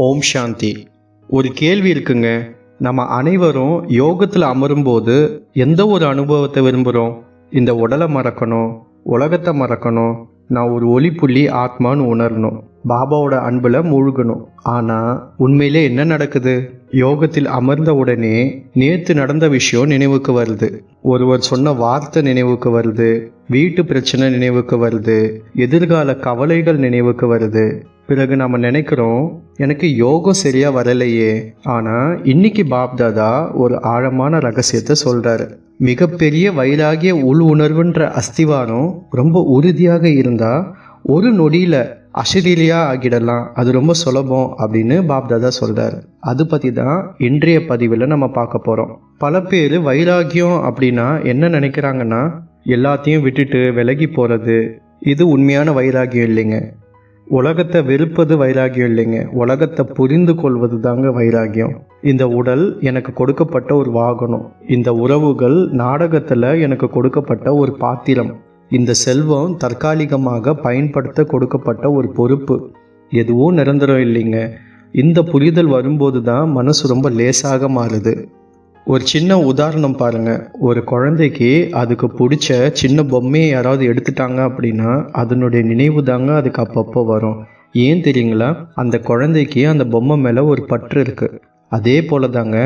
ஓம் சாந்தி. ஒரு கேள்வி இருக்குங்க. நம்ம அனைவரும் யோகத்தில் அமரும்போது எந்த ஒரு அனுபவத்தை விரும்புகிறோம்? இந்த உடலை மறக்கணும், உலகத்தை மறக்கணும், நான் ஒரு ஒளிப்புள்ளி ஆத்மான்னு உணரணும், பாபாவோட அன்பில் மூழ்கணும். ஆனால் உண்மையிலே என்ன நடக்குது? யோகத்தில் அமர்ந்த உடனே நேற்று நடந்த விஷயம் நினைவுக்கு வருது, ஒருவர் சொன்ன வார்த்தை நினைவுக்கு வருது, வீட்டு பிரச்சனை நினைவுக்கு வருது, எதிர்கால கவலைகள் நினைவுக்கு வருது. பிறகு நம்ம நினைக்கிறோம், எனக்கு யோகம் சரியாக வரலையே. ஆனால் இன்னைக்கு பாப்தாதா ஒரு ஆழமான ரகசியத்தை சொல்கிறாரு. மிகப்பெரிய வைராகிய உள் உணர்வுன்ற அஸ்திவாரம் ரொம்ப உறுதியாக இருந்தால் ஒரு நொடியில் அசரீரியாக ஆகிடலாம், அது ரொம்ப சுலபம் அப்படின்னு பாப்தாதா சொல்கிறார். அது பற்றி தான் இன்றைய பதிவில் நம்ம பார்க்க போகிறோம். பல பேர் வைராகியம் அப்படின்னா என்ன நினைக்கிறாங்கன்னா, எல்லாத்தையும் விட்டுட்டு விலகி போகிறது. இது உண்மையான வைராகியம் இல்லைங்க. உலகத்தை வெறுப்பது வைராகியம் இல்லைங்க, உலகத்தை புரிந்து கொள்வது தாங்க வைராகியம். இந்த உடல் எனக்கு கொடுக்கப்பட்ட ஒரு வாகனம், இந்த உறவுகள் நாடகத்தில் எனக்கு கொடுக்கப்பட்ட ஒரு பாத்திரம், இந்த செல்வம் தற்காலிகமாக பயன்படுத்த கொடுக்கப்பட்ட ஒரு பொறுப்பு, எதுவும் நிரந்தரம் இல்லைங்க. இந்த புரிதல் வரும்போது தான் மனசு ரொம்ப லேசாக மாறுது. ஒரு சின்ன உதாரணம் பாருங்க. ஒரு குழந்தைக்கு அதுக்கு பிடிச்ச சின்ன பொம்மையை யாராவது எடுத்துட்டாங்க அப்படின்னா அதனுடைய நினைவு தாங்க அதுக்கு அப்பப்போ வரும். ஏன் தெரியுங்களா? அந்த குழந்தைக்கு அந்த பொம்மை மேலே ஒரு பற்று இருக்கு. அதே போல தாங்க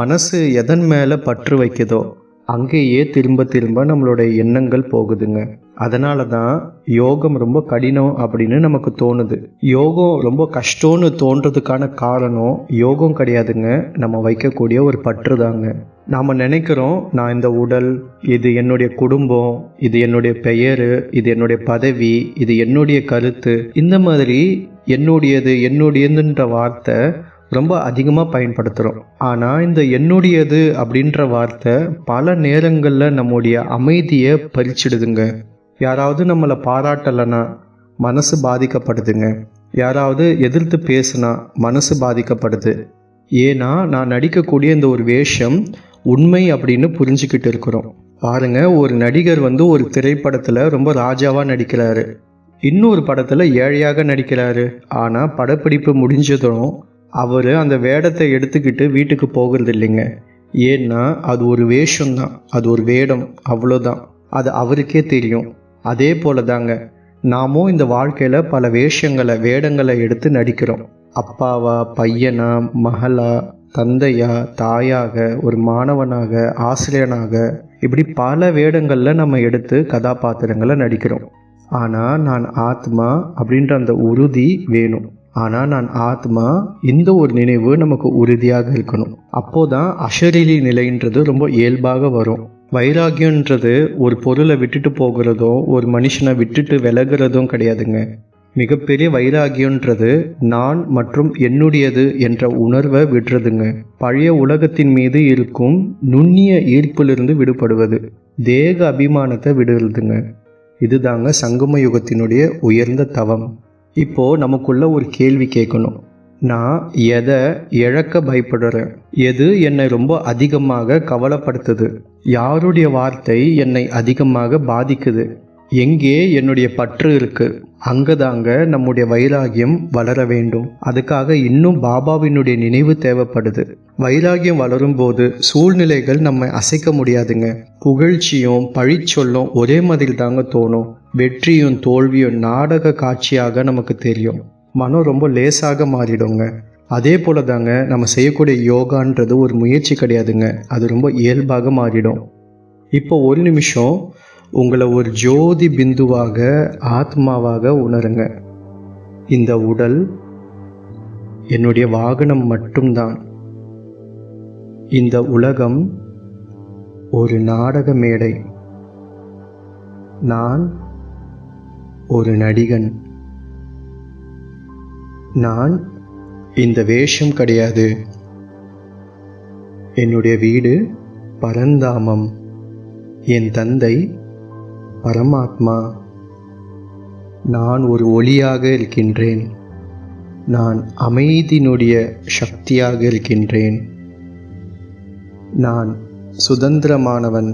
மனசு எதன் மேலே பற்று வைக்குதோ அங்கேயே திரும்ப திரும்ப நம்மளுடைய எண்ணங்கள் போகுதுங்க. அதனால தான் யோகம் ரொம்ப கடினம் அப்படின்னு நமக்கு தோணுது. யோகம் ரொம்ப கஷ்டம்னு தோன்றதுக்கான காரணம் யோகம் கிடையாதுங்க, நம்ம வைக்கக்கூடிய ஒரு பற்று தாங்க. நாம் நினைக்கிறோம், நான் இந்த உடல், இது என்னுடைய குடும்பம், இது என்னுடைய பெயர், இது என்னுடைய பதவி, இது என்னுடைய கருத்து, இந்த மாதிரி என்னுடையதுன்ற வார்த்தை ரொம்ப அதிகமாக பயன்படுத்துகிறோம். ஆனால் இந்த என்னுடையது அப்படின்ற வார்த்தை பல நேரங்களில் நம்முடைய அமைதியை பறிச்சிடுதுங்க. யாராவது நம்மளை பாராட்டலைன்னா மனசு பாதிக்கப்படுதுங்க. யாராவது எதிர்த்து பேசுனா மனசு பாதிக்கப்படுது. ஏன்னா நான் நடிக்கக்கூடிய இந்த ஒரு வேஷம் உண்மை அப்படின்னு புரிஞ்சுக்கிட்டு இருக்கிறோம். பாருங்க, ஒரு நடிகர் ஒரு திரைப்படத்தில் ரொம்ப ராஜாவாக நடிக்கிறாரு, இன்னொரு படத்தில் ஏழையாக நடிக்கிறாரு. ஆனால் படப்பிடிப்பு முடிஞ்சதும் அவர் அந்த வேடத்தை எடுத்துக்கிட்டு வீட்டுக்கு போகிறது இல்லைங்க. ஏன்னா அது ஒரு வேஷம்தான், அது ஒரு வேடம், அவ்வளோதான். அது அவருக்கே தெரியும். அதே போல தாங்க நாமும் இந்த வாழ்க்கையில் பல வேடங்களை எடுத்து நடிக்கிறோம். அப்பாவா, பையனா, மகளா, தந்தையா, தாயாக, ஒரு மாணவனாக, ஆசிரியனாக, இப்படி பல வேடங்களில் நம்ம எடுத்து கதாபாத்திரங்களை நடிக்கிறோம். ஆனால் நான் ஆத்மா அப்படின்ற அந்த உறுதி வேணும். ஆனால் நான் ஆத்மா, இந்த ஒரு நினைவு நமக்கு உறுதியாக இருக்கணும். அப்போதான் அஷரீரி நிலைன்றது ரொம்ப இயல்பாக வரும். வைராகியன்றது ஒரு பொருளை விட்டுட்டு போகிறதோ ஒரு மனுஷனை விட்டுட்டு விலகிறதும் கிடையாதுங்க. மிகப்பெரிய வைராகியன்றது நான் மற்றும் என்னுடையது என்ற உணர்வை விடுறதுங்க. பழைய உலகத்தின் மீது இருக்கும் நுண்ணிய ஈர்ப்பிலிருந்து விடுபடுவது, தேக அபிமானத்தை விடுறதுங்க. இதுதாங்க சங்கம யுகத்தினுடைய உயர்ந்த தவம். இப்போது நமக்குள்ள ஒரு கேள்வி கேட்கணும். நான் எதை இழக்க பயப்படுறேன்? எது என்னை ரொம்ப அதிகமாக கவலைப்படுத்துது? யாருடைய வார்த்தை என்னை அதிகமாக பாதிக்குது? எங்கே என்னுடைய பற்று இருக்குது? அங்கே தாங்க நம்முடைய வைராகியம் வளர வேண்டும். அதுக்காக இன்னும் பாபாவினுடைய நினைவு தேவைப்படுது. வைராகியம் வளரும்போது சூழ்நிலைகள் நம்ம அசைக்க முடியாதுங்க. புகழ்ச்சியும் பழிச்சொல்லும் ஒரே மாதிரி தாங்க தோணும். வெற்றியும் தோல்வியும் நாடக காட்சியாக நமக்கு தெரியும். மனம் ரொம்ப லேசாக மாறிடுங்க. அதே போல தாங்க நம்ம செய்யக்கூடிய யோகான்றது ஒரு முயற்சி கிடையாதுங்க, அது ரொம்ப இயல்பாக மாறிடும். இப்போ ஒரு நிமிஷம் உங்களை ஒரு ஜோதி பிந்துவாக, ஆத்மாவாக உணருங்க. இந்த உடல் என்னுடைய வாகனம் மட்டும்தான். இந்த உலகம் ஒரு நாடக மேடை. நான் ஒரு நடிகன். நான் இந்த வேஷம் கிடையாது. என்னுடைய வீடு பரந்தாமம். என் தந்தை பரமாத்மா. நான் ஒரு ஒளியாக இருக்கின்றேன். நான் அமைதியினுடைய சக்தியாக இருக்கின்றேன். நான் சுதந்திரமானவன்.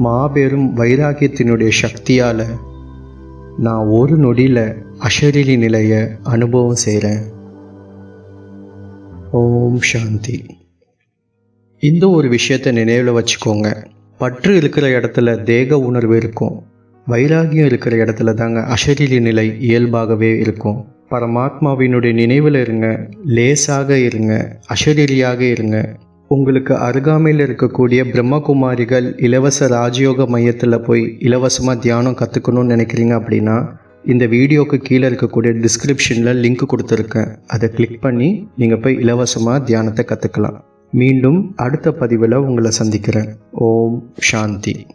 மாபெரும் வைராகியத்தினுடைய சக்தியால் நான் ஒரு நொடியில் அஷரீரி நிலையை அனுபவம் செய்கிறேன். ஓம் சாந்தி. இந்த ஒரு விஷயத்தை நினைவில் வச்சுக்கோங்க. பற்று இருக்கிற இடத்துல தேக உணர்வு இருக்கும். வைராகியம் இருக்கிற இடத்துல தாங்க அஷரீரி நிலை இயல்பாகவே இருக்கும். பரமாத்மாவினுடைய நினைவில் இருங்க, லேசாக இருங்க, அஷரீரியாக இருங்க. உங்களுக்கு அருகாமையில் இருக்கக்கூடிய பிரம்மகுமாரிகள் இலவச ராஜயோக மையத்தில் போய் இலவசமாக தியானம் கற்றுக்கணும்னு நினைக்கிறீங்க அப்படின்னா இந்த வீடியோக்கு கீழே இருக்கக்கூடிய டிஸ்கிரிப்ஷனில் லிங்க் கொடுத்துருக்கேன். அதை கிளிக் பண்ணி நீங்கள் போய் இலவசமாக தியானத்தை கற்றுக்கலாம். மீண்டும் அடுத்த பதிவில் உங்களை சந்திக்கிறேன். ஓம் சாந்தி.